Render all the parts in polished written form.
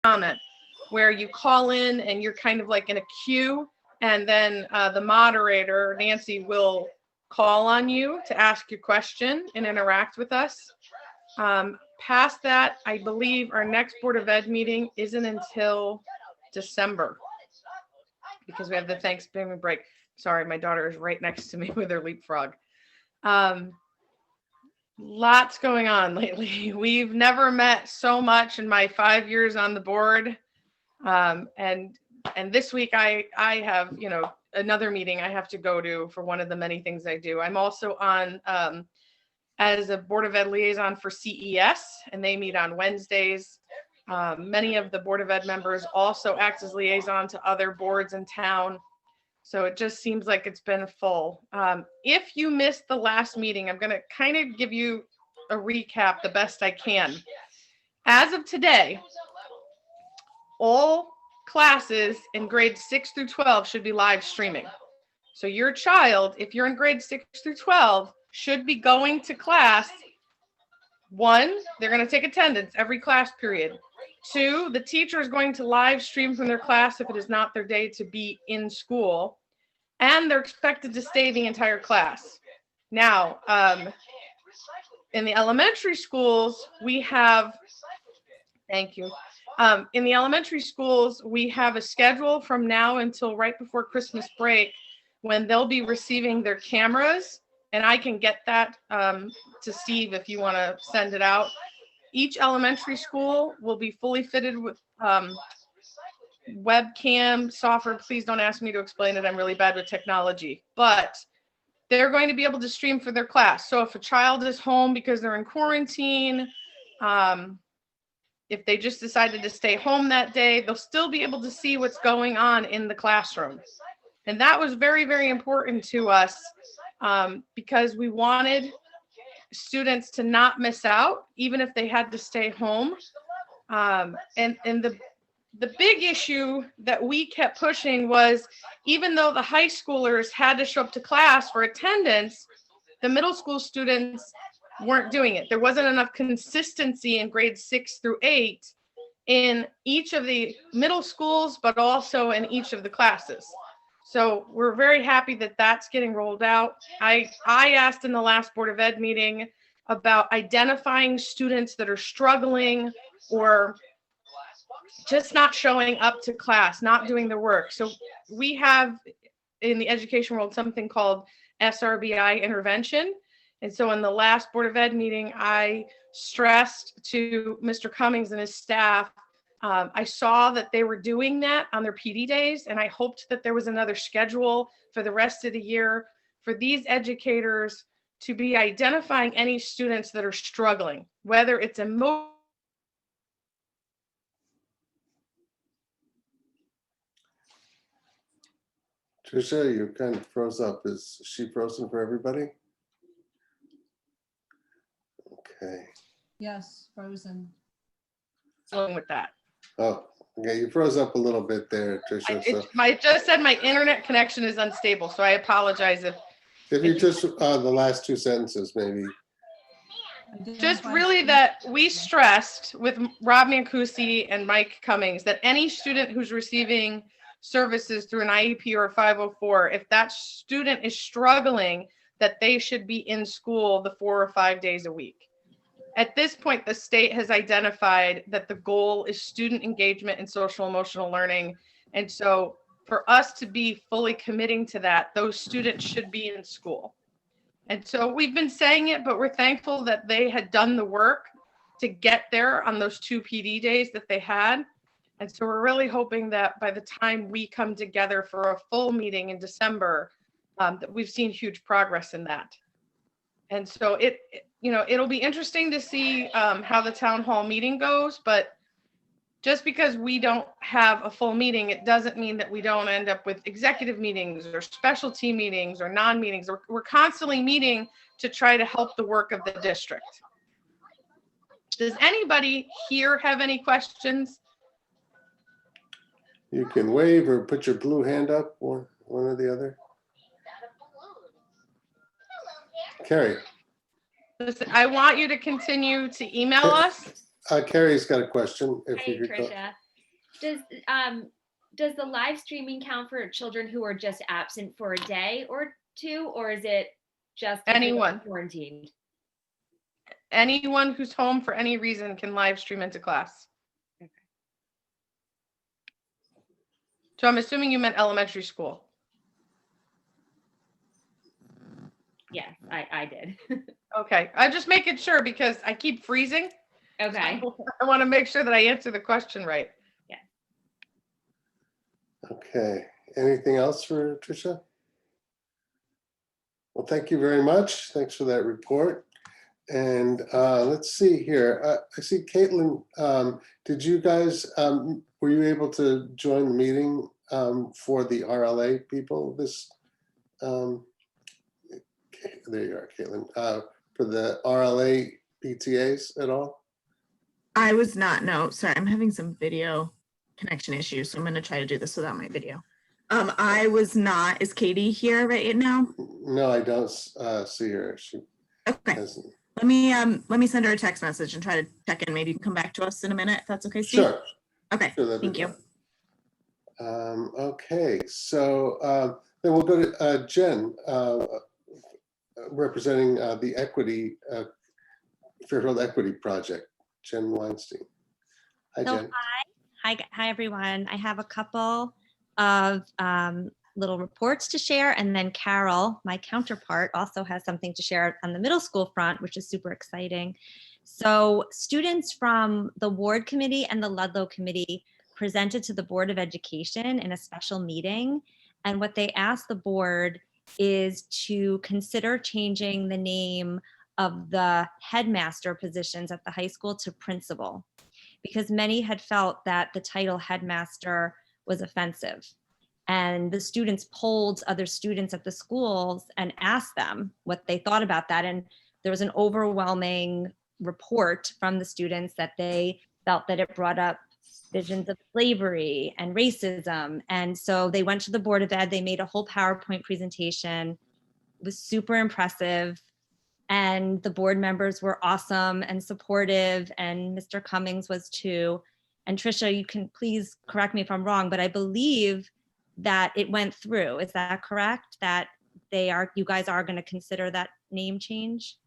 comment where you call in and you're kind of like in a queue, and then the moderator, Nancy, will call on you to ask your question and interact with us. Past that, I believe our next Board of Ed meeting isn't until December because we have the Thanksgiving break. Sorry, my daughter is right next to me with her leapfrog. Lots going on lately. We've never met so much in my 5 years on the board. And this week I have, another meeting I have to go to for one of the many things I do. I'm also on as a Board of Ed liaison for CES, and they meet on Wednesdays. Many of the Board of Ed members also act as liaison to other boards in town. So it just seems like it's been full. If you missed the last meeting, I'm going to kind of give you a recap the best I can. As of today, all classes in grades 6 through 12 should be live streaming. So your child, if you're in grades 6 through 12, should be going to class. 1, they're going to take attendance every class period. 2, the teacher is going to live stream from their class if it is not their day to be in school. And they're expected to stay the entire class. Now, in the elementary schools, we have, thank you. In the elementary schools, we have a schedule from now until right before Christmas break when they'll be receiving their cameras. And I can get that to Steve if you want to send it out. Each elementary school will be fully fitted with webcam software. Please don't ask me to explain it. I'm really bad with technology. But they're going to be able to stream for their class. So if a child is home because they're in quarantine, if they just decided to stay home that day, they'll still be able to see what's going on in the classroom. And that was very, very important to us because we wanted students to not miss out, even if they had to stay home. And the big issue that we kept pushing was, even though the high schoolers had to show up to class for attendance, the middle school students weren't doing it. There wasn't enough consistency in grades 6 through 8 in each of the middle schools, but also in each of the classes. So we're very happy that that's getting rolled out. I asked in the last Board of Ed meeting about identifying students that are struggling or just not showing up to class, not doing their work. So we have in the education world something called SRBI intervention. And so in the last Board of Ed meeting, I stressed to Mr. Cummings and his staff, I saw that they were doing that on their PD days, and I hoped that there was another schedule for the rest of the year for these educators to be identifying any students that are struggling, whether it's emotional. Tricia, you kind of froze up. Is she frozen for everybody? Okay. Yes, frozen. With that. Oh, okay. You froze up a little bit there, Tricia. I just said my internet connection is unstable, so I apologize if you just the last 2 sentences, maybe. Just really that we stressed with Rob Mancusi and Mike Cummings that any student who's receiving services through an IEP or a 504, if that student is struggling, that they should be in school the 4 or 5 days a week. At this point, the state has identified that the goal is student engagement and social emotional learning. And so for us to be fully committing to that, those students should be in school. And so we've been saying it, but we're thankful that they had done the work to get there on those 2 PD days that they had. And so we're really hoping that by the time we come together for a full meeting in December, that we've seen huge progress in that. And so it'll be interesting to see how the town hall meeting goes, but just because we don't have a full meeting, it doesn't mean that we don't end up with executive meetings or specialty meetings or non-meetings. We're constantly meeting to try to help the work of the district. Does anybody here have any questions? You can wave or put your blue hand up, one or the other. Carrie. Listen, I want you to continue to email us. Carrie's got a question. Hey, Tricia. Does the live streaming count for children who are just absent for a day or two, or is it just if they're Anyone. quarantined? Anyone who's home for any reason can live stream into class. Okay. So I'm assuming you meant elementary school. Yes, I did. Okay, I'm just making sure because I keep freezing. Okay. I want to make sure that I answer the question right. Okay, anything else for Tricia? Well, thank you very much. Thanks for that report. And let's see here. I see Caitlin, did you guys, were you able to join the meeting for the RLA people this, okay, there you are, Caitlin, for the RLA PTAs at all? I was not, no, sorry, I'm having some video connection issues, so I'm gonna try to do this without my video. I was not, is Katie here right now? No, I don't see her. She Okay, hasn't. let me send her a text message and try to check in, maybe you can come back to us in a minute, if that's okay, Steve? Sure. Okay, Sure, that'd be thank you. fine. Okay, so then we'll go to Jen, representing the Equity, Fairfield Equity Project, Jen Weinstein. Hi, So Jen. hi everyone. I have a couple of little reports to share, and then Carol, my counterpart, also has something to share on the middle school front, which is super exciting. So students from the Ward Committee and the Ludlow Committee presented to the Board of Education in a special meeting, and what they asked the board is to consider changing the name of the headmaster positions at the high school to principal, because many had felt that the title headmaster was offensive. And the students polled other students at the schools and asked them what they thought about that. And there was an overwhelming report from the students that they felt that it brought up visions of slavery and racism. And so they went to the Board of Ed, they made a whole PowerPoint presentation. It was super impressive. And the board members were awesome and supportive, and Mr. Cummings was too. And Tricia, you can please correct me if I'm wrong, but I believe that it went through. Is that correct? That you guys are going to consider that name change?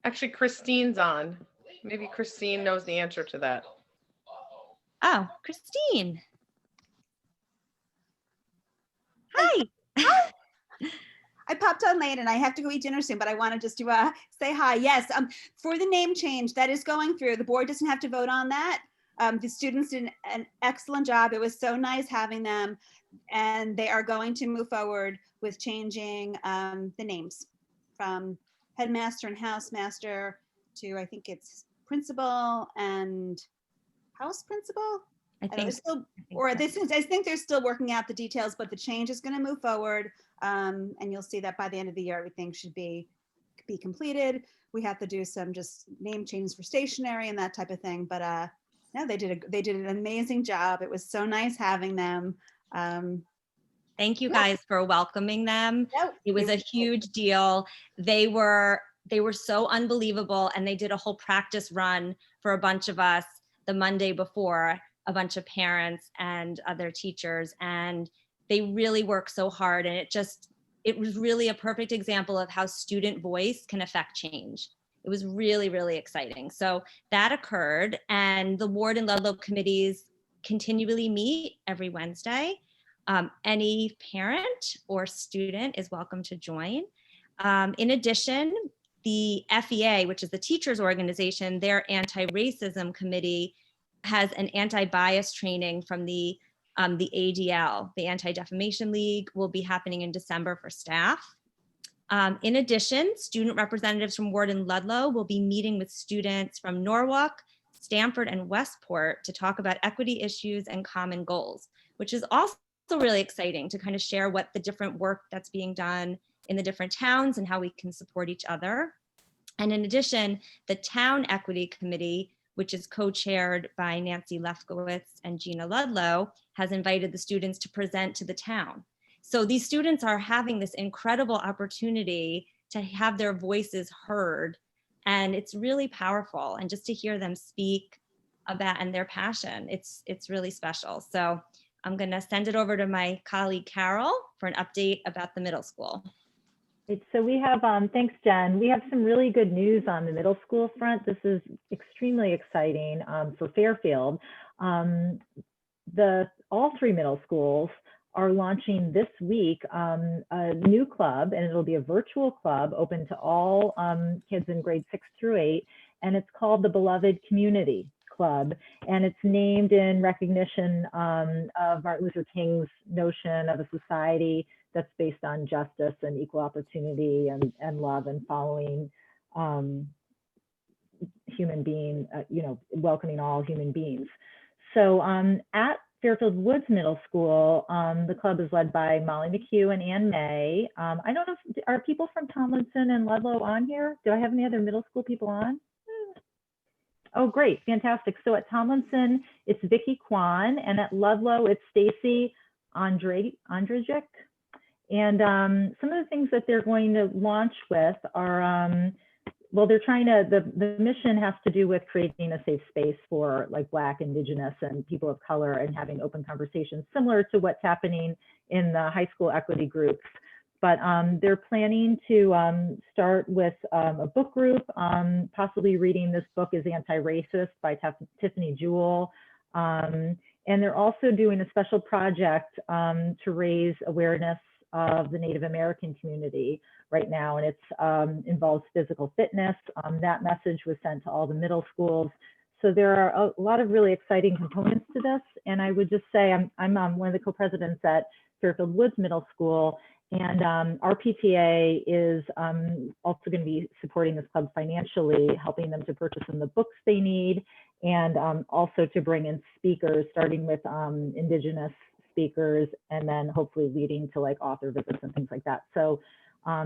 Actually, Christine's on. Maybe Christine knows the answer to that. Oh, Christine. Hi. I popped on late and I have to go eat dinner soon, but I wanted just to say hi. Yes, for the name change that is going through, the board doesn't have to vote on that. The students did an excellent job. It was so nice having them, and they are going to move forward with changing the names from headmaster and housemaster to, I think it's principal and house principal. I think so. I think they're still working out the details, but the change is going to move forward. And you'll see that by the end of the year, everything should be completed. We have to do some just name changes for stationery and that type of thing. But no, they did an amazing job. It was so nice having them. Thank you guys for welcoming them. Yep. It was a huge deal. They were so unbelievable, and they did a whole practice run for a bunch of us the Monday before, a bunch of parents and other teachers, and they really worked so hard. And it was really a perfect example of how student voice can affect change. It was really, really exciting. So that occurred, and the Ward and Ludlow committees continually meet every Wednesday. Any parent or student is welcome to join. In addition, the FEA, which is the teachers organization, their anti-racism committee has an anti-bias training from the ADL, the Anti-Defamation League, will be happening in December for staff. In addition, student representatives from Ward and Ludlow will be meeting with students from Norwalk, Stamford, and Westport to talk about equity issues and common goals, which is also really exciting to kind of share what the different work that's being done in the different towns and how we can support each other. And in addition, the Town Equity Committee, which is co-chaired by Nancy Lefkowitz and Gina Ludlow, has invited the students to present to the town. So these students are having this incredible opportunity to have their voices heard, and it's really powerful. And just to hear them speak about and their passion. It's really special. So I'm going to send it over to my colleague Carol for an update about the middle school. Right, so we have, thanks, Jen. We have some really good news on the middle school front. This is extremely exciting for Fairfield. All three middle schools are launching this week a new club, and it'll be a virtual club open to all kids in grade 6 through 8, and it's called the Beloved Community Club, and it's named in recognition of Martin Luther King's notion of a society that's based on justice and equal opportunity and love and following human being, welcoming all human beings. So at Fairfield Woods Middle School, the club is led by Molly McHugh and Ann May. I don't know, are people from Tomlinson and Ludlow on here? Do I have any other middle school people on? Oh, great, fantastic. So at Tomlinson, it's Vicki Kwan, and at Ludlow, it's Stacy Andrzejczyk. And some of the things that they're going to launch with are, well, they're trying to, the mission has to do with creating a safe space for like Black, Indigenous, and people of color, and having open conversations similar to what's happening in the high school equity groups. But they're planning to start with a book group, possibly reading this book is Anti-Racist by Tiffany Jewell. And they're also doing a special project to raise awareness of the Native American community right now, and it involves physical fitness. That message was sent to all the middle schools. So there are a lot of really exciting components to this. And I would just say I'm one of the co-presidents at Fairfield Woods Middle School, and our PTA is also going to be supporting this club financially, helping them to purchase them the books they need, and also to bring in speakers, starting with Indigenous speakers, and then hopefully leading to like author visits and things like that. So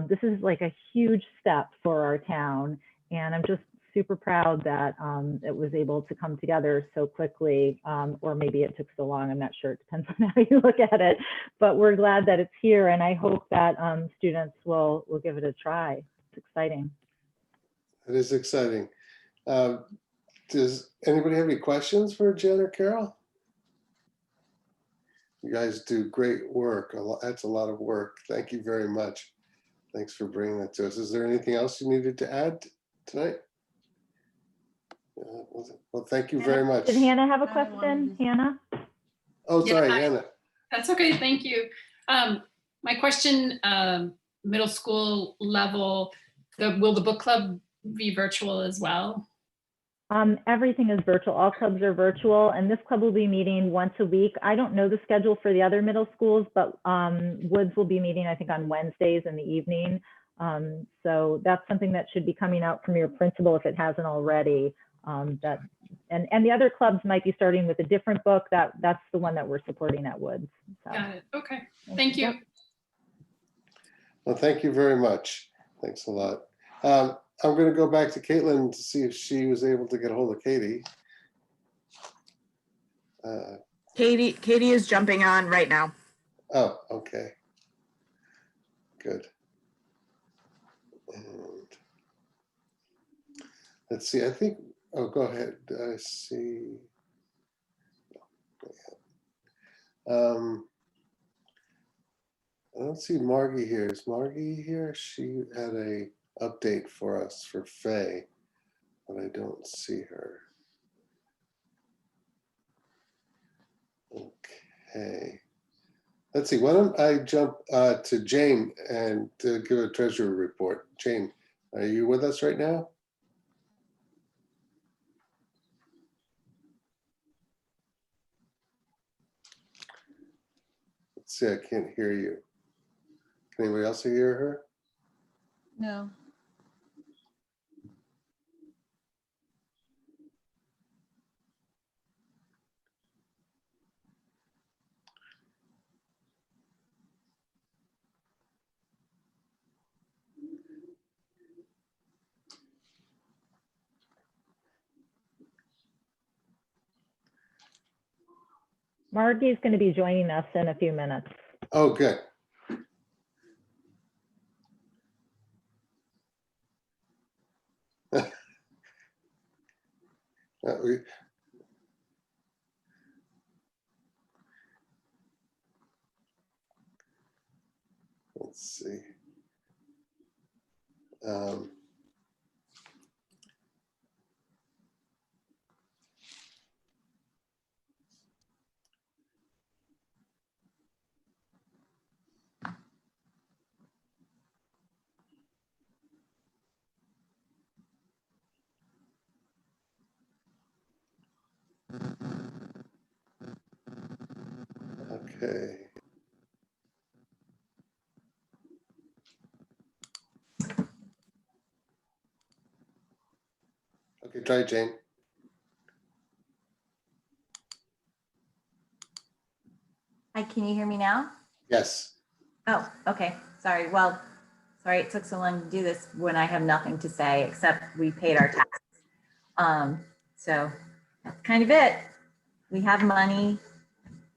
this is like a huge step for our town, and I'm just super proud that it was able to come together so quickly, or maybe it took so long. I'm not sure. It depends on how you look at it, but we're glad that it's here, and I hope that students will give it a try. It's exciting. It is exciting. Does anybody have any questions for Jen or Carol? You guys do great work. That's a lot of work. Thank you very much. Thanks for bringing that to us. Is there anything else you needed to add tonight? Well, thank you very much. Did Hannah have a question? Hannah? Oh, sorry, Yeah, Hannah. That's okay, thank you. My question, middle school level, will the book club be virtual as well? Everything is virtual. All clubs are virtual, and this club will be meeting once a week. I don't know the schedule for the other middle schools, but Woods will be meeting, I think, on Wednesdays in the evening. So that's something that should be coming out from your principal if it hasn't already. And the other clubs might be starting with a different book. That's the one that we're supporting at Woods. So. Got it. Okay. Thank you. Yep. Well, thank you very much. Thanks a lot. I'm going to go back to Caitlin to see if she was able to get a hold of Katie. Katie is jumping on right now. Oh, okay. Good. And let's see, I think, oh, go ahead. I see. I don't see Margie here. Is Margie here? She had a update for us for Faye, but I don't see her. Okay. Let's see, why don't I jump to Jane and to give a treasury report. Jane, are you with us right now? Let's see, I can't hear you. Can anybody else hear her? No. Margie is going to be joining us in a few minutes. Oh, good. let's see. Um, Okay. Okay, try it, Jane. Hi, can you hear me now? Yes. Oh, okay. Sorry. Well, sorry it took so long to do this when I have nothing to say except we paid our taxes. So that's kind of it. We have money.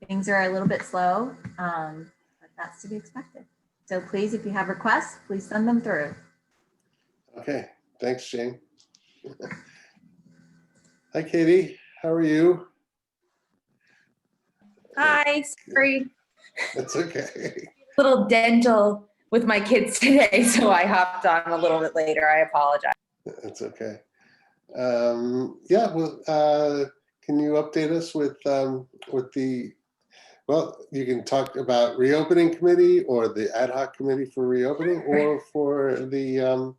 Things are a little bit slow, but that's to be expected. So please, if you have requests, please send them through. Okay, thanks, Jane. Hi, Katie. How are you? Hi, sorry, That's okay. little dental with my kids today, so I hopped on a little bit later. I apologize. That's okay. Yeah, well, can you update us with the, well, you can talk about reopening committee or the ad hoc committee for reopening or for the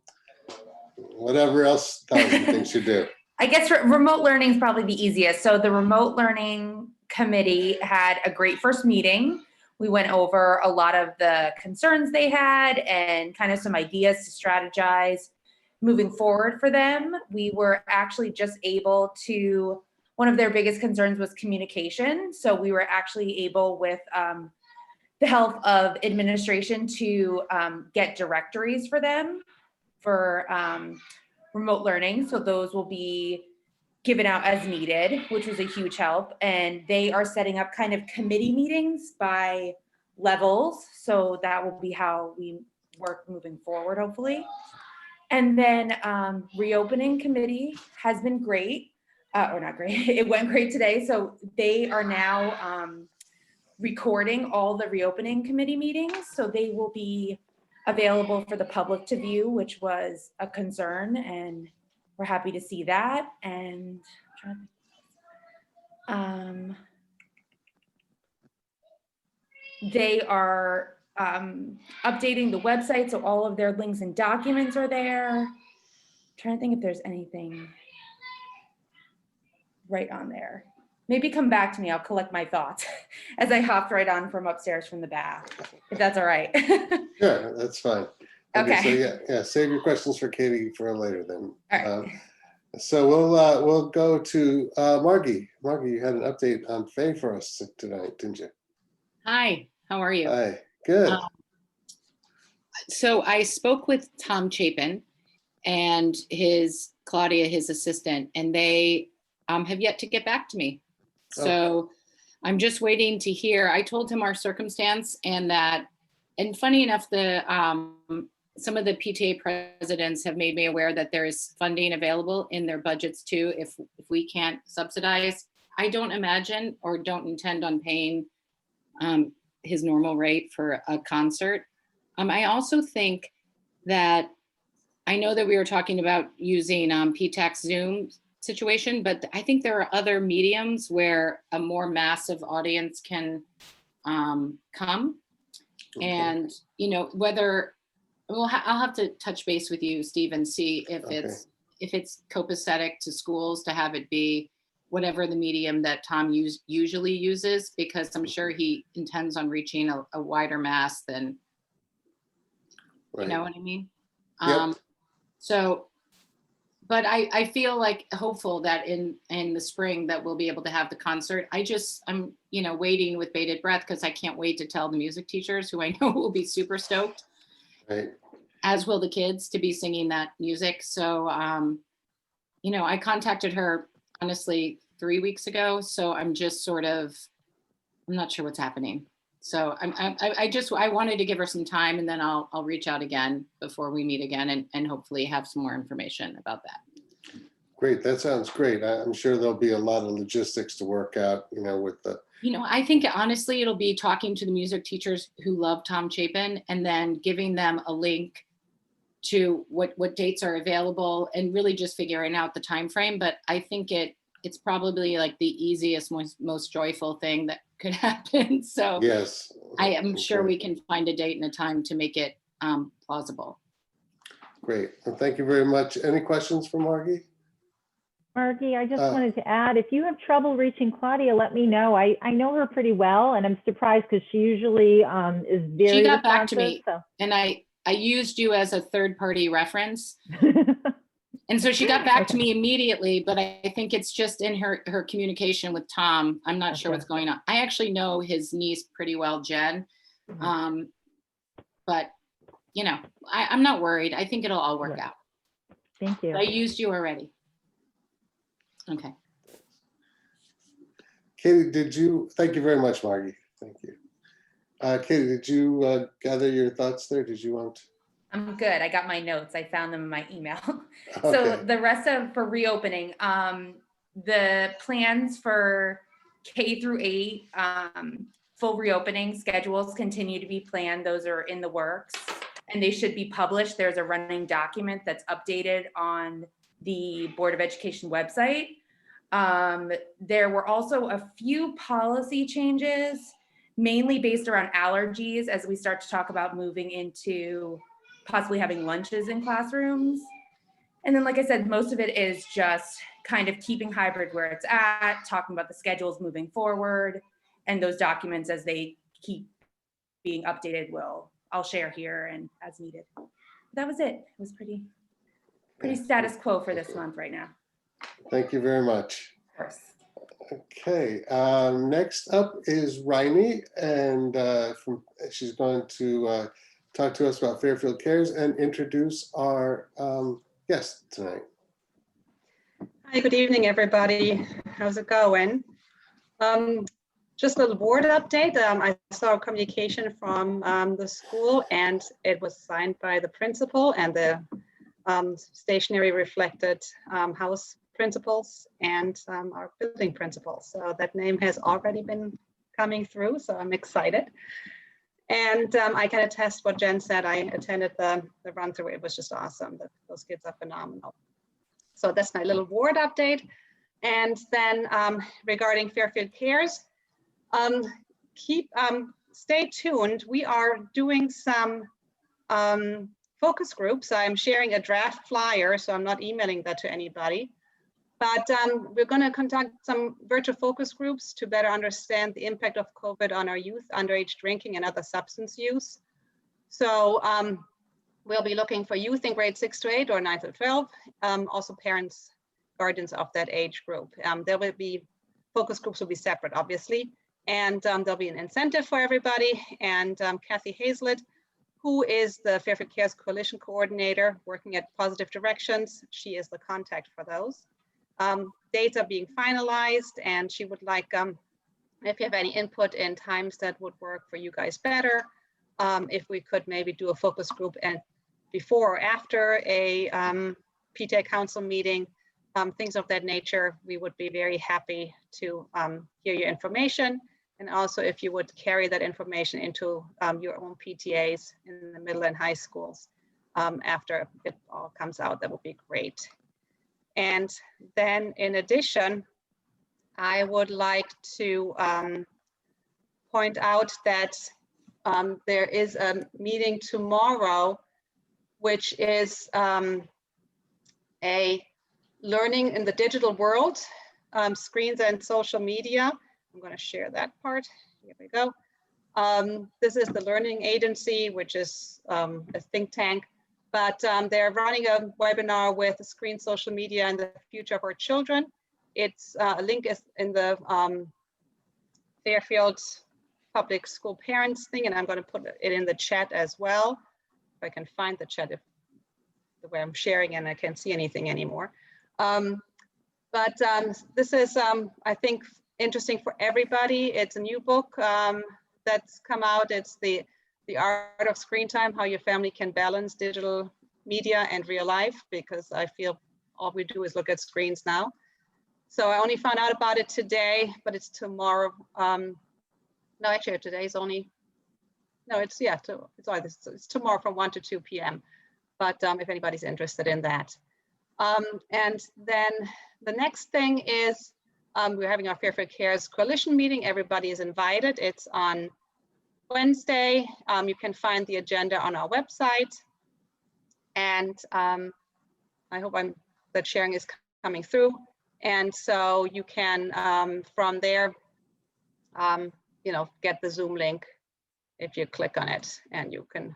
whatever else Tom thinks you do. I guess remote learning is probably the easiest. So the remote learning committee had a great first meeting. We went over a lot of the concerns they had and kind of some ideas to strategize moving forward for them. We were actually just able to, one of their biggest concerns was communication. So we were actually able with the help of administration to get directories for them for remote learning. So those will be given out as needed, which was a huge help. And they are setting up kind of committee meetings by levels. So that will be how we work moving forward, hopefully. And then reopening committee has been great, or not great, it went great today. So they are now recording all the reopening committee meetings. So they will be available for the public to view, which was a concern, and we're happy to see that. And they are updating the website, so all of their links and documents are there. I'm trying to think if there's anything right on there. Maybe come back to me, I'll collect my thoughts as I hopped right on from upstairs from the bath, if that's all right. Sure, that's fine. Okay. So yeah, save your questions for Katie for later then. All right. So we'll go to Margie. Margie, you had an update on Faye for us tonight, didn't you? Hi, how are you? Hi, good. So I spoke with Tom Chapin and Claudia, his assistant, and they have yet to get back to me. So I'm just waiting to hear. I told him our circumstance and funny enough, some of the PTA presidents have made me aware that there is funding available in their budgets too, if we can't subsidize. I don't imagine or don't intend on paying his normal rate for a concert. I also think that, I know that we were talking about using Ptac Zoom situation, but I think there are other mediums where a more massive audience can come. Okay. And, whether, I'll have to touch base with you, Steve, and see if it's copacetic to schools to have it be whatever the medium that Tom usually uses, because I'm sure he intends on reaching a wider mass than, Right. you know what I mean? Yep. So, but I feel like hopeful that in the spring that we'll be able to have the concert. I'm waiting with bated breath because I can't wait to tell the music teachers, who I know will be super stoked, Right. as will the kids, to be singing that music. So, I contacted her honestly 3 weeks ago. So I'm just I'm not sure what's happening. So I wanted to give her some time, and then I'll reach out again before we meet again and hopefully have some more information about that. Great, that sounds great. I'm sure there'll be a lot of logistics to work out, with You know, I think honestly, it'll be talking to the music teachers who love Tom Chapin and then giving them a link to what dates are available and really just figuring out the time frame. But I think it's probably like the easiest, most joyful thing that could happen. So Yes. I am sure Okay. we can find a date and a time to make it plausible. Great. Well, thank you very much. Any questions for Margie? Margie, I just wanted to add, if you have trouble reaching Claudia, let me know. I know her pretty well, and I'm surprised because she usually is very She got back to responsive, me, so. and I used you as a third-party reference. And so she got back to me immediately, but I think it's just in her communication with Tom. I'm not sure what's going on. I actually know his niece pretty well, Jen. But, you know, I'm not worried. I think it'll all work out. Thank you. I used you already. Okay. Katie, thank you very much, Margie. Thank you. Katie, did you gather your thoughts there? Did you want? I'm good. I got my notes. I found them in my email. Okay. So the rest for reopening, the plans for K through 8 full reopening schedules continue to be planned. Those are in the works and they should be published. There's a running document that's updated on the Board of Education website. There were also a few policy changes, mainly based around allergies as we start to talk about moving into possibly having lunches in classrooms. And then, like I said, most of it is just kind of keeping hybrid where it's at, talking about the schedules moving forward, and those documents as they keep being updated, I'll share here and as needed. That was it. It was pretty status quo for this month right now. Thank you very much. Of course. Okay, next up is Rainey, and she's going to talk to us about Fairfield Cares and introduce our guest tonight. Hi, good evening, everybody. How's it going? Just a little board update. I saw a communication from the school, and it was signed by the principal and the stationery reflected house principals and our building principals. So that name has already been coming through, so I'm excited. And I can attest what Jen said. I attended the run through. It was just awesome. Those kids are phenomenal. So that's my little board update. And then regarding Fairfield Cares, stay tuned. We are doing some focus groups. I'm sharing a draft flyer, so I'm not emailing that to anybody. But we're going to conduct some virtual focus groups to better understand the impact of COVID on our youth, underage drinking, and other substance use. So we'll be looking for youth in grade 6 to 8 or 9 to 12, also parents, guardians of that age group. There will be, focus groups will be separate, obviously, and there'll be an incentive for everybody. And Kathy Hazlett, who is the Fairfield Cares Coalition Coordinator working at Positive Directions, she is the contact for those. Dates are being finalized, and she would like, if you have any input in times that would work for you guys better, if we could maybe do a focus group and before or after a PTA council meeting, things of that nature, we would be very happy to hear your information. And also if you would carry that information into your own PTAs in the middle and high schools after it all comes out, that would be great. And then in addition, I would like to point out that there is a meeting tomorrow, which is a learning in the digital world, screens and social media. I'm going to share that part. Here we go. This is the Learning Agency, which is a think tank. But they're running a webinar with screen social media and the future of our children. It's a link is in the Fairfield Public School Parents thing, and I'm going to put it in the chat as well. If I can find the chat, if the way I'm sharing and I can't see anything anymore. But this is, I think, interesting for everybody. It's a new book that's come out. It's the Art of Screen Time, how your family can balance digital media and real life, because I feel all we do is look at screens now. So I only found out about it today, but it's tomorrow. No, actually today's only, no, it's tomorrow from 1 to 2 p.m. But if anybody's interested in that. And then the next thing is we're having our Fairfield Cares Coalition meeting. Everybody is invited. It's on Wednesday. You can find the agenda on our website. And I hope that sharing is coming through. And so you can, from there, get the Zoom link if you click on it, and you can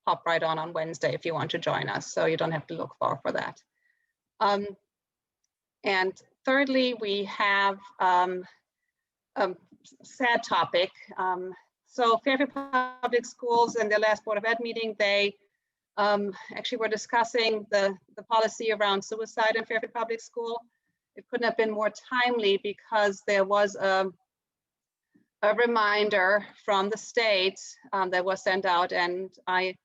hop right on Wednesday if you want to join us. So you don't have to look far for that. And thirdly, we have a sad topic. So Fairfield Public Schools in their last Board of Ed meeting, they actually were discussing the policy around suicide in Fairfield Public School. It couldn't have been more timely because there was a reminder from the state that was sent out, and I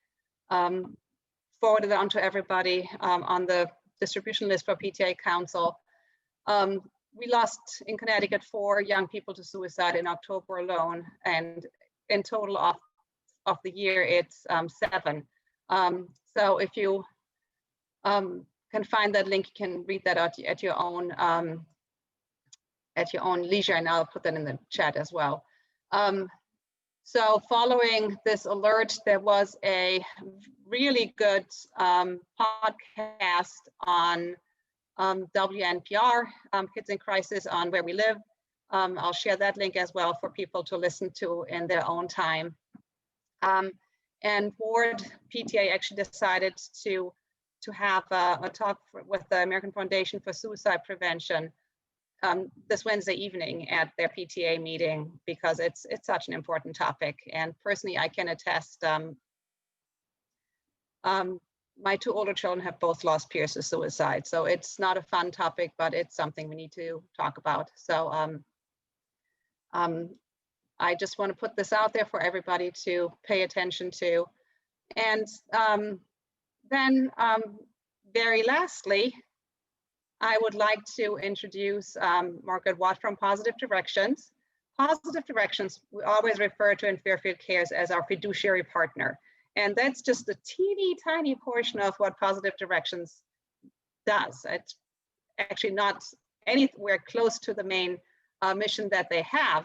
forwarded it on to everybody on the distribution list for PTA Council. We lost in Connecticut 4 young people to suicide in October alone, and in total of the year it's 7. So if you can find that link, you can read that out at your own leisure, and I'll put that in the chat as well. So following this alert, there was a really good podcast on WNPR, Kids in Crisis on Where We Live. I'll share that link as well for people to listen to in their own time. And board PTA actually decided to have a talk with the American Foundation for Suicide Prevention this Wednesday evening at their PTA meeting, because it's such an important topic. And personally, I can attest, my 2 older children have both lost peers to suicide. So it's not a fun topic, but it's something we need to talk about. So I just want to put this out there for everybody to pay attention to. And then very lastly, I would like to introduce Margaret Watt from Positive Directions. Positive Directions, we always refer to in Fairfield Cares as our fiduciary partner. And that's just a teeny tiny portion of what Positive Directions does. It's actually not anywhere close to the main mission that they have.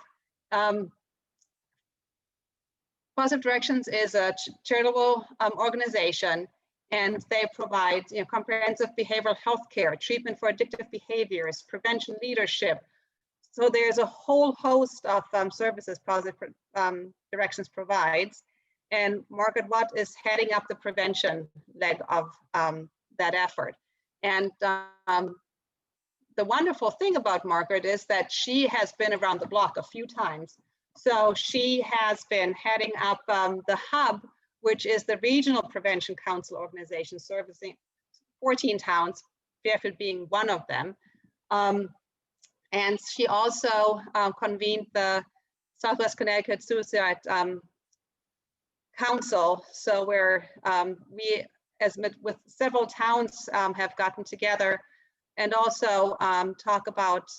Positive Directions is a charitable organization, and they provide comprehensive behavioral health care, treatment for addictive behaviors, prevention leadership. So there's a whole host of services Positive Directions provides. And Margaret Watt is heading up the prevention leg of that effort. And the wonderful thing about Margaret is that she has been around the block a few times. So she has been heading up the hub, which is the Regional Prevention Council organization servicing 14 towns, Fairfield being one of them. And she also convened the Southwest Connecticut Suicide Council. So where we, as with several towns, have gotten together and also talk about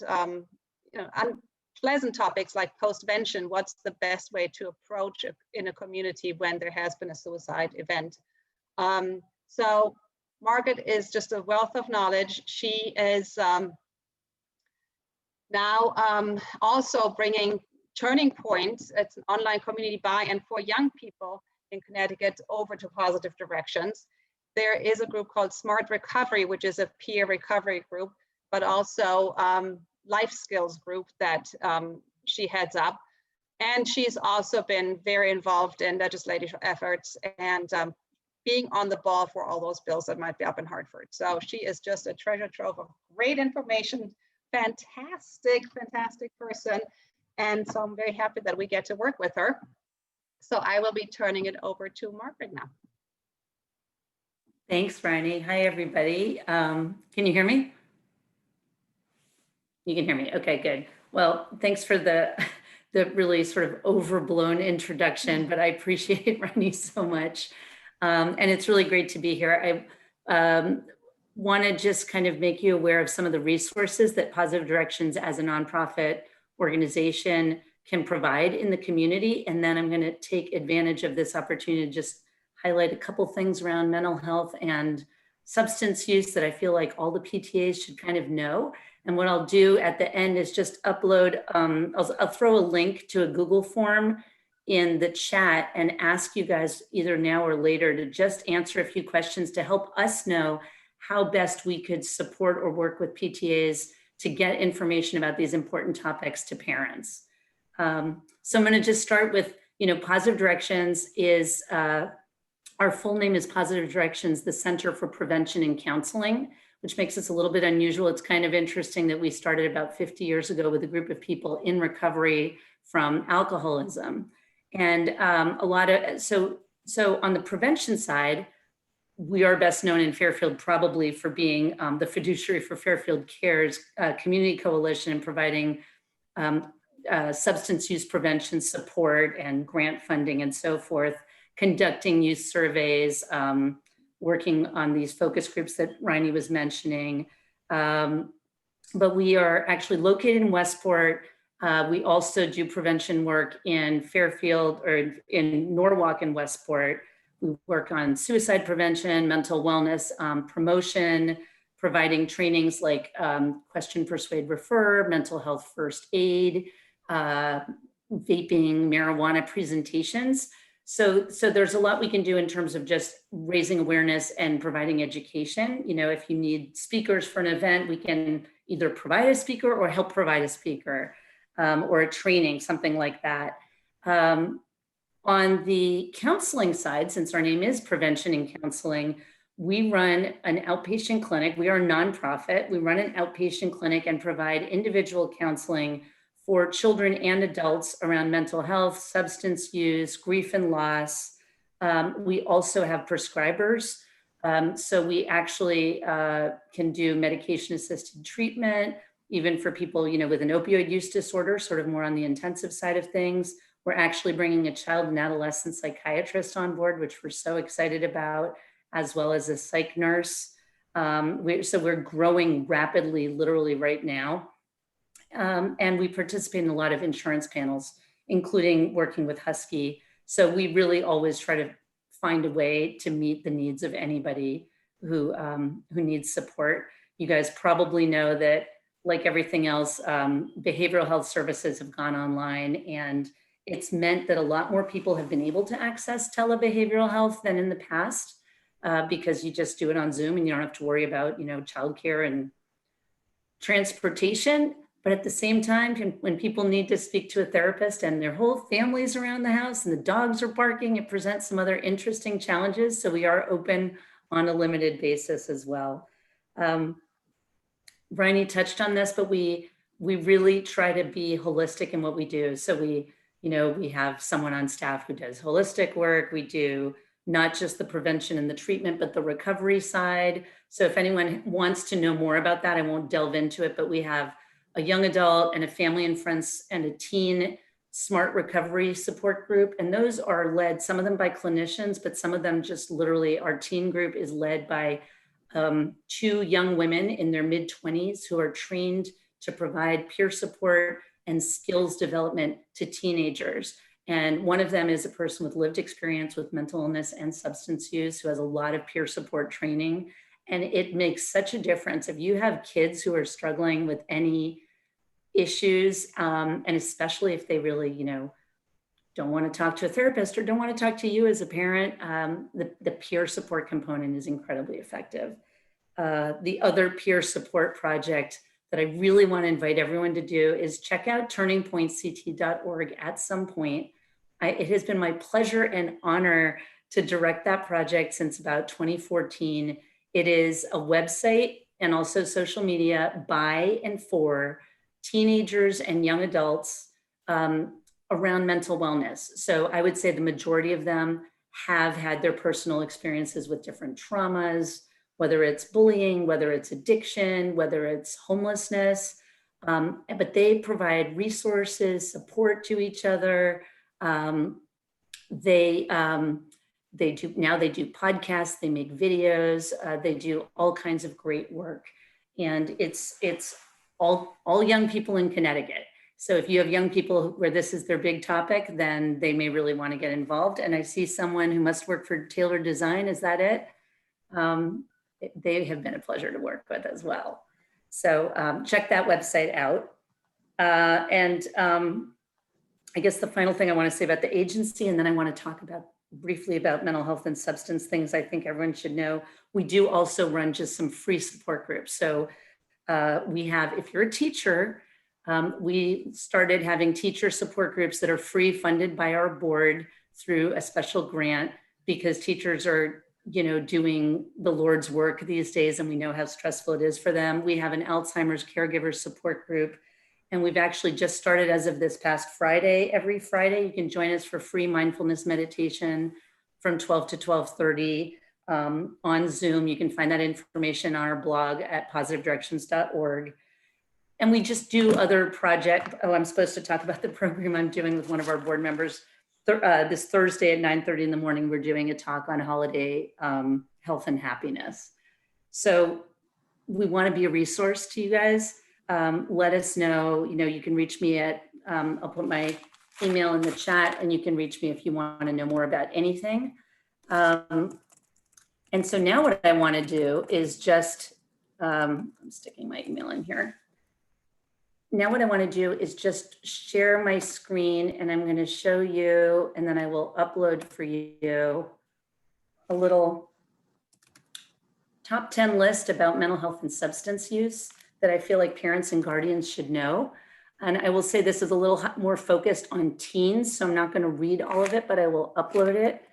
unpleasant topics like postvention. What's the best way to approach in a community when there has been a suicide event? So Margaret is just a wealth of knowledge. She is now also bringing Turning Point. It's an online community by and for young people in Connecticut over to Positive Directions. There is a group called Smart Recovery, which is a peer recovery group, but also life skills group that she heads up. And she's also been very involved in legislative efforts and being on the ball for all those bills that might be up in Hartford. So she is just a treasure trove of great information, fantastic person. And so I'm very happy that we get to work with her. So I will be turning it over to Margaret now. Thanks, Bryony. Hi, everybody. Can you hear me? You can hear me. Okay, good. Well, thanks for the really sort of overblown introduction, but I appreciate Bryony so much. And it's really great to be here. want to just kind of make you aware of some of the resources that Positive Directions as a nonprofit organization can provide in the community. And then I'm going to take advantage of this opportunity to just highlight a couple things around mental health and substance use that I feel like all the PTAs should kind of know. And what I'll do at the end is just upload, I'll throw a link to a Google form in the chat and ask you guys either now or later to just answer a few questions to help us know how best we could support or work with PTAs to get information about these important topics to parents. So I'm going to just start with, Positive Directions is, our full name is Positive Directions, the Center for Prevention and Counseling, which makes us a little bit unusual. It's kind of interesting that we started about 50 years ago with a group of people in recovery from alcoholism. And so on the prevention side, we are best known in Fairfield probably for being the fiduciary for Fairfield Cares Community Coalition and providing substance use prevention support and grant funding and so forth, conducting youth surveys, working on these focus groups that Riney was mentioning. But we are actually located in Westport. We also do prevention work in Fairfield or in Norwalk and Westport. We work on suicide prevention, mental wellness promotion, providing trainings like question, persuade, refer, mental health first aid, vaping, marijuana presentations. So there's a lot we can do in terms of just raising awareness and providing education. If you need speakers for an event, we can either provide a speaker or help provide a speaker or a training, something like that. On the counseling side, since our name is Prevention and Counseling, we run an outpatient clinic. We are a nonprofit. We run an outpatient clinic and provide individual counseling for children and adults around mental health, substance use, grief and loss. We also have prescribers. So we actually can do medication-assisted treatment, even for people, with an opioid use disorder, sort of more on the intensive side of things. We're actually bringing a child and adolescent psychiatrist on board, which we're so excited about, as well as a psych nurse. So we're growing rapidly, literally right now. And we participate in a lot of insurance panels, including working with Husky. So we really always try to find a way to meet the needs of anybody who needs support. You guys probably know that, like everything else, behavioral health services have gone online, and it's meant that a lot more people have been able to access telebehavioral health than in the past, because you just do it on Zoom and you don't have to worry about, childcare and transportation. But at the same time, when people need to speak to a therapist and their whole family's around the house and the dogs are barking, it presents some other interesting challenges. So we are open on a limited basis as well. Bryony touched on this, but we really try to be holistic in what we do. So we have someone on staff who does holistic work. We do not just the prevention and the treatment, but the recovery side. So if anyone wants to know more about that, I won't delve into it, but we have a young adult and a family and friends and a teen smart recovery support group. And those are led, some of them by clinicians, but some of them just literally, our teen group is led by 2 young women in their mid-20s who are trained to provide peer support and skills development to teenagers. And one of them is a person with lived experience with mental illness and substance use who has a lot of peer support training. And it makes such a difference. If you have kids who are struggling with any issues, and especially if they really, don't want to talk to a therapist or don't want to talk to you as a parent, the peer support component is incredibly effective. The other peer support project that I really want to invite everyone to do is check out turningpointct.org at some point. It has been my pleasure and honor to direct that project since about 2014. It is a website and also social media by and for teenagers and young adults around mental wellness. So I would say the majority of them have had their personal experiences with different traumas, whether it's bullying, whether it's addiction, whether it's homelessness, but they provide resources, support to each other. They they do podcasts, they make videos, they do all kinds of great work. And it's all young people in Connecticut. So if you have young people where this is their big topic, then they may really want to get involved. And I see someone who must work for Taylor Design. Is that it? They have been a pleasure to work with as well. So check that website out. I guess the final thing I want to say about the agency, and then I want to talk briefly about mental health and substance things I think everyone should know. We do also run just some free support groups. So we have, if you're a teacher, we started having teacher support groups that are free, funded by our board through a special grant, because teachers are, doing the Lord's work these days, and we know how stressful it is for them. We have an Alzheimer's caregiver support group, and we've actually just started as of this past Friday. Every Friday, you can join us for free mindfulness meditation from 12 to 12:30 on Zoom. You can find that information on our blog at positivedirections.org. And we just do other projects. Oh, I'm supposed to talk about the program I'm doing with one of our board members. This Thursday at 9:30 in the morning, we're doing a talk on holiday health and happiness. So we want to be a resource to you guys. Let us know, you can reach me at, I'll put my email in the chat, and you can reach me if you want to know more about anything. And so now what I want to do is just, I'm sticking my email in here. Now what I want to do is just share my screen, and I'm going to show you, and then I will upload for you a little top 10 list about mental health and substance use that I feel like parents and guardians should know. And I will say this is a little more focused on teens, so I'm not going to read all of it, but I will upload it.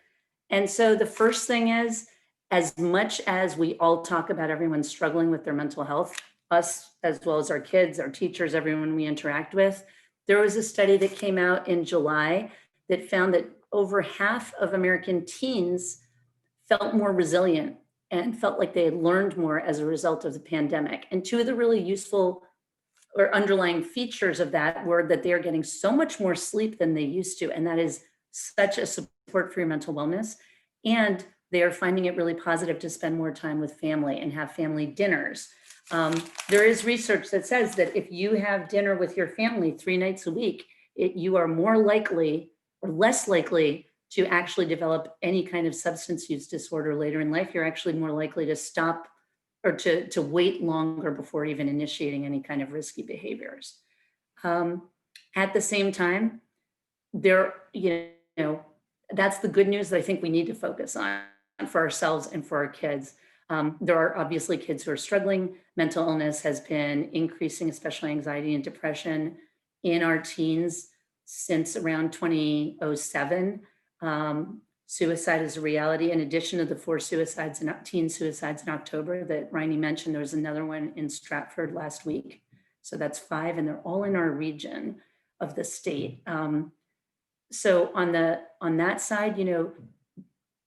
And so the first thing is, as much as we all talk about everyone struggling with their mental health, us as well as our kids, our teachers, everyone we interact with, there was a study that came out in July that found that over half of American teens felt more resilient and felt like they had learned more as a result of the pandemic. And two of the really useful or underlying features of that were that they are getting so much more sleep than they used to. And that is such a support for your mental wellness. And they are finding it really positive to spend more time with family and have family dinners. There is research that says that if you have dinner with your family 3 nights a week, you are more likely or less likely to actually develop any kind of substance use disorder later in life. You're actually more likely to stop or to wait longer before even initiating any kind of risky behaviors. At the same time, that's the good news that I think we need to focus on for ourselves and for our kids. There are obviously kids who are struggling. Mental illness has been increasing, especially anxiety and depression in our teens since around 2007. Suicide is a reality. In addition to the 4 suicides and teen suicides in October that Riney mentioned, there was another one in Stratford last week. So that's 5, and they're all in our region of the state. So on that side,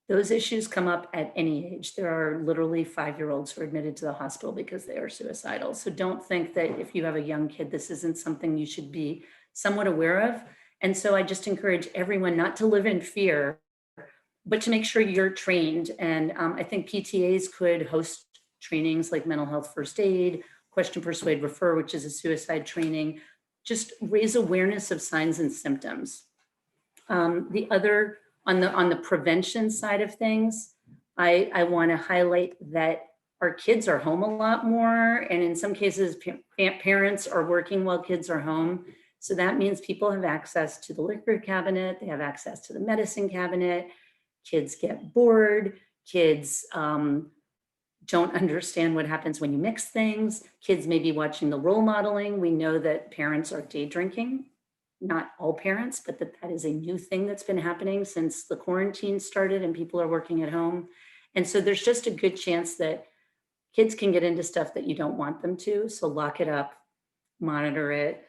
those issues come up at any age. There are literally 5-year-olds who are admitted to the hospital because they are suicidal. So don't think that if you have a young kid, this isn't something you should be somewhat aware of. And so I just encourage everyone not to live in fear, but to make sure you're trained. And I think PTAs could host trainings like mental health first aid, question, persuade, refer, which is a suicide training. Just raise awareness of signs and symptoms. The other, on the prevention side of things, I want to highlight that our kids are home a lot more. And in some cases, parents are working while kids are home. So that means people have access to the liquor cabinet, they have access to the medicine cabinet, kids get bored, kids don't understand what happens when you mix things, kids may be watching the role modeling. We know that parents are day drinking, not all parents, but that is a new thing that's been happening since the quarantine started and people are working at home. And so there's just a good chance that kids can get into stuff that you don't want them to. So lock it up, monitor it.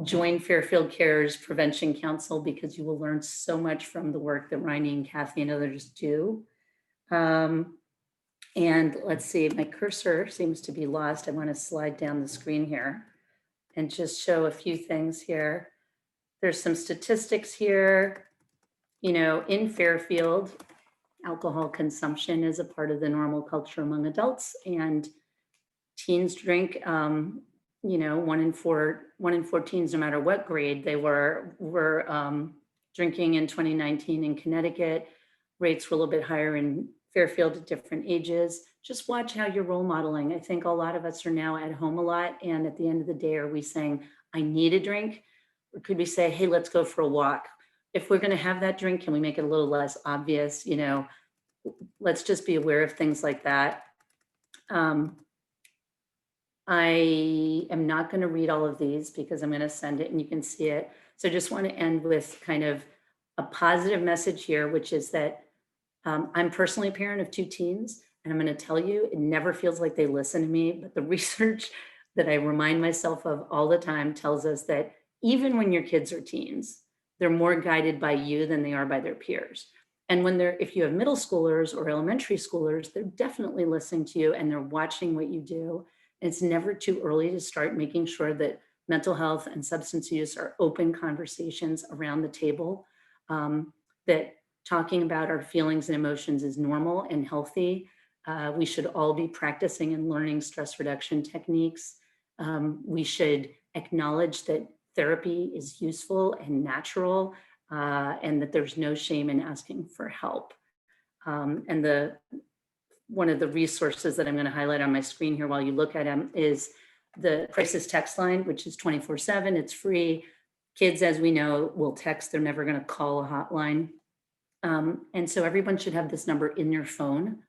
Join Fairfield Care's Prevention Council because you will learn so much from the work that Riney and Kathy and others do. And let's see, my cursor seems to be lost. I want to slide down the screen here and just show a few things here. There's some statistics here, in Fairfield. alcohol consumption is a part of the normal culture among adults, and teens drink. You know, 1 in 4 teens, no matter what grade they were drinking in 2019 in Connecticut. Rates were a little bit higher in Fairfield at different ages. Just watch how you're role modeling. I think a lot of us are now at home a lot, and at the end of the day, are we saying, I need a drink? Or could we say, hey, let's go for a walk? If we're going to have that drink, can we make it a little less obvious? You know, let's just be aware of things like that. I am not going to read all of these because I'm going to send it and you can see it. So I just want to end with kind of a positive message here, which is that I'm personally a parent of 2 teens, and I'm going to tell you, it never feels like they listen to me, but the research that I remind myself of all the time tells us that even when your kids are teens, they're more guided by you than they are by their peers. And when if you have middle schoolers or elementary schoolers, they're definitely listening to you and they're watching what you do. And it's never too early to start making sure that mental health and substance use are open conversations around the table, that talking about our feelings and emotions is normal and healthy. We should all be practicing and learning stress reduction techniques. We should acknowledge that therapy is useful and natural, and that there's no shame in asking for help. And one of the resources that I'm going to highlight on my screen here while you look at them is the crisis text line, which is 24/7. It's free. Kids, as we know, will text. They're never going to call a hotline. And so everyone should have this number in their phone,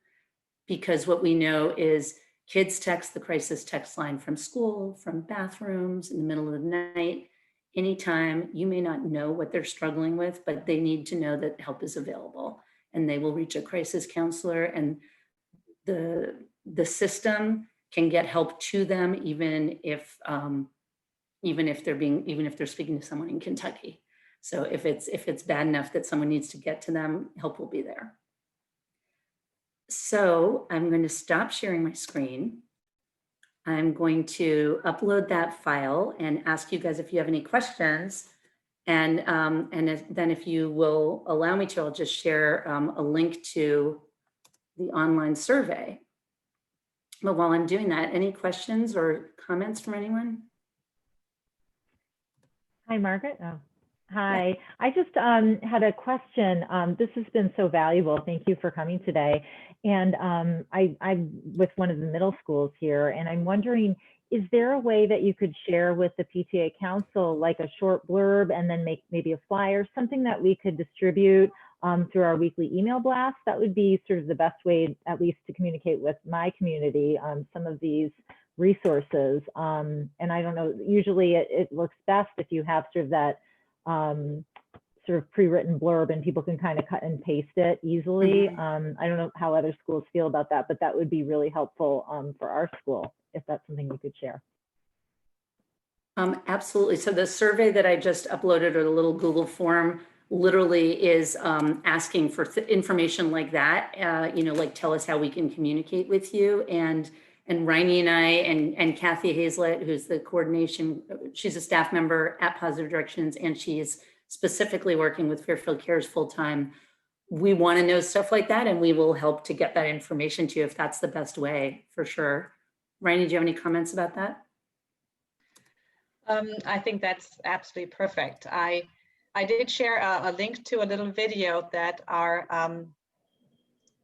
because what we know is kids text the crisis text line from school, from bathrooms, in the middle of the night, anytime. You may not know what they're struggling with, but they need to know that help is available, and they will reach a crisis counselor, and the system can get help to them, even if they're speaking to someone in Kentucky. So if it's bad enough that someone needs to get to them, help will be there. So I'm going to stop sharing my screen. I'm going to upload that file and ask you guys if you have any questions. And then if you will allow me to, I'll just share a link to the online survey. But while I'm doing that, any questions or comments from anyone? Hi, Margaret. Oh, hi. I just had a question. This has been so valuable. Thank you for coming today. And I'm with one of the middle schools here, and I'm wondering, is there a way that you could share with the PTA Council, like a short blurb, and then make maybe a flyer, something that we could distribute through our weekly email blast? That would be sort of the best way, at least, to communicate with my community on some of these resources. And I don't know, usually it works best if you have sort of that sort of pre-written blurb and people can kind of cut and paste it easily. I don't know how other schools feel about that, but that would be really helpful for our school, if that's something you could share. Absolutely. So the survey that I just uploaded, or the little Google form, literally is asking for information like that, you know, like tell us how we can communicate with you. And Rainey and I and Kathy Hazlett, who's the coordination, she's a staff member at Positive Directions, and she's specifically working with Fairfield Cares full-time. We want to know stuff like that, and we will help to get that information to you if that's the best way, for sure. Rainey, do you have any comments about that? I think that's absolutely perfect. I did share a link to a little video that our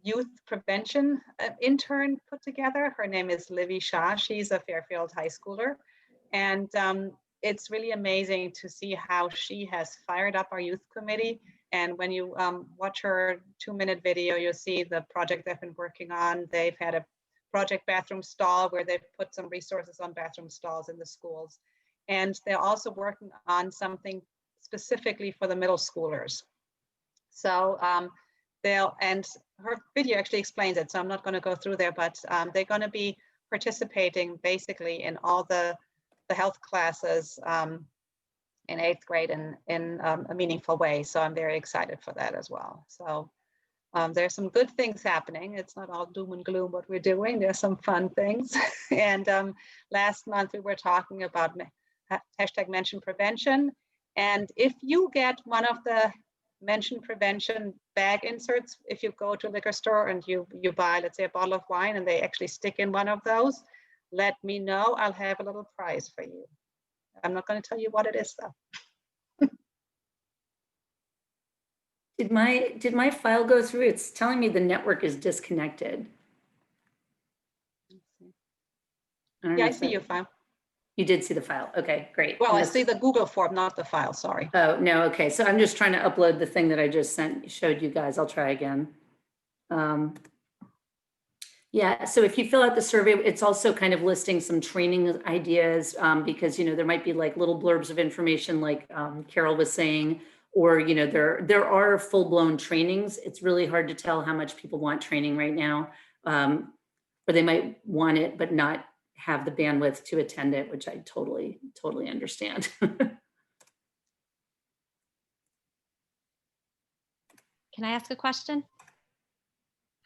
youth prevention intern put together. Her name is Livy Shah. She's a Fairfield high schooler. And it's really amazing to see how she has fired up our youth committee. And when you watch her 2-minute video, you'll see the project they've been working on. They've had a project bathroom stall where they've put some resources on bathroom stalls in the schools. And they're also working on something specifically for the middle schoolers. So and her video actually explains it, so I'm not going to go through there, but they're going to be participating basically in all the health classes in 8th grade in a meaningful way. So I'm very excited for that as well. So there's some good things happening. It's not all doom and gloom what we're doing. There's some fun things. And last month we were talking about #mention prevention. And if you get one of the mention prevention bag inserts. If you go to a liquor store and you buy, let's say, a bottle of wine and they actually stick in one of those, let me know. I'll have a little prize for you. I'm not going to tell you what it is though. Did my file go through? It's telling me the network is disconnected. Yeah, I see your file. You did see the file. Okay, great. Well, I Unless- see the Google form, not the file, sorry. Oh, no, okay. So I'm just trying to upload the thing that I just showed you guys. I'll try again. Yeah, so if you fill out the survey, it's also kind of listing some training ideas because, there might be like little blurbs of information like Carol was saying, or, there are full-blown trainings. It's really hard to tell how much people want training right now. Or they might want it, but not have the bandwidth to attend it, which I totally understand. Can I ask a question?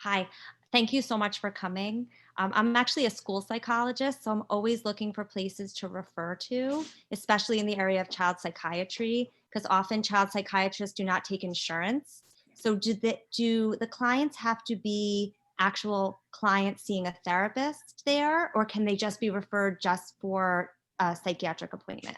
Hi, thank you so much for coming. I'm actually a school psychologist, so I'm always looking for places to refer to, especially in the area of child psychiatry, because often child psychiatrists do not take insurance. So do the clients have to be actual clients seeing a therapist there, or can they just be referred just for a psychiatric appointment?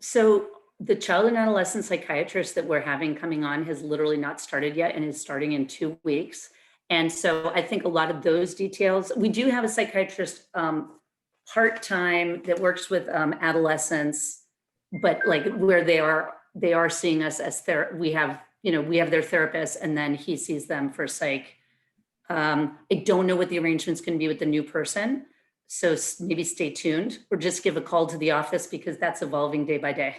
So the child and adolescent psychiatrist that we're having coming on has literally not started yet and is starting in 2 weeks. And so I think a lot of those details, we do have a psychiatrist part-time that works with adolescents, but like where they are seeing us as we have their therapist and then he sees them for psych. I don't know what the arrangement's going to be with the new person. So maybe stay tuned or just give a call to the office because that's evolving day by day.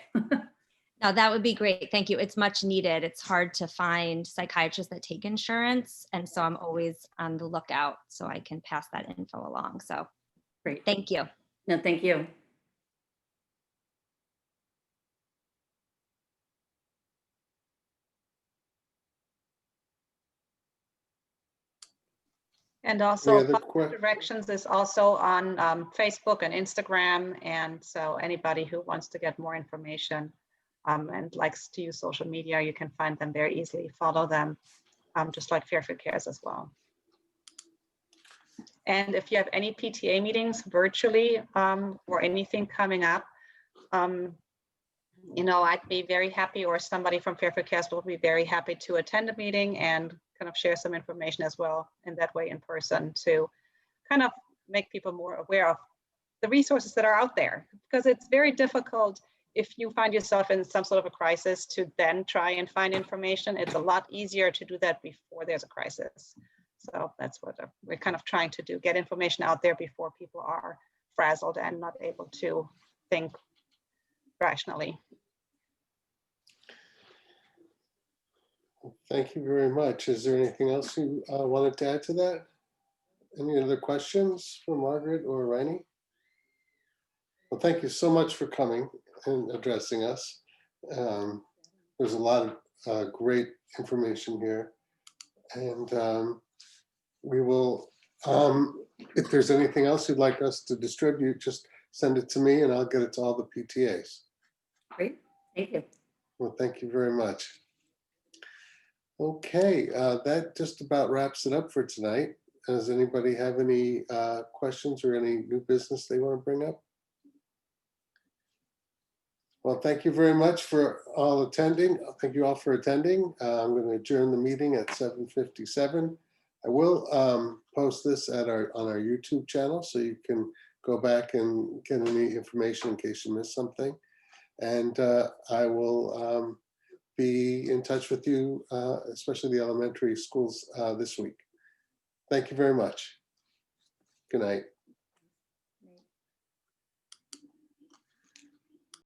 No, that would be great. Thank you. It's much needed. It's hard to find psychiatrists that take insurance. And so I'm always on the lookout so I can pass that info along. So Great. Thank you. No, thank you. And also other Positive Directions is also on Facebook and Instagram. And so anybody who wants to get more information and likes to use social media, you can find them very easily, follow them, just like Fairfield Cares as well. And if you have any PTA meetings virtually or anything coming up, I'd be very happy, or somebody from Fairfield Cares will be very happy to attend a meeting and kind of share some information as well in that way in person to kind of make people more aware of the resources that are out there, because it's very difficult if you find yourself in some sort of a crisis to then try and find information. It's a lot easier to do that before there's a crisis. So that's what we're kind of trying to do, get information out there before people are frazzled and not able to think rationally. Thank you very much. Is there anything else you wanted to add to that? Any other questions for Margaret or Rainey? Well, thank you so much for coming and addressing us. There's a lot of great information here. And we will, if there's anything else you'd like us to distribute, just send it to me and I'll get it to all the PTAs. Great, thank you. Well, thank you very much. Okay, that just about wraps it up for tonight. Does anybody have any questions or any new business they want to bring up? Well, thank you very much for all attending. Thank you all for attending. I'm going to adjourn the meeting at 7:57. I will post this on our YouTube channel, so you can go back and get any information in case you missed something. And I will be in touch with you, especially the elementary schools this week. Thank you very much. Good night.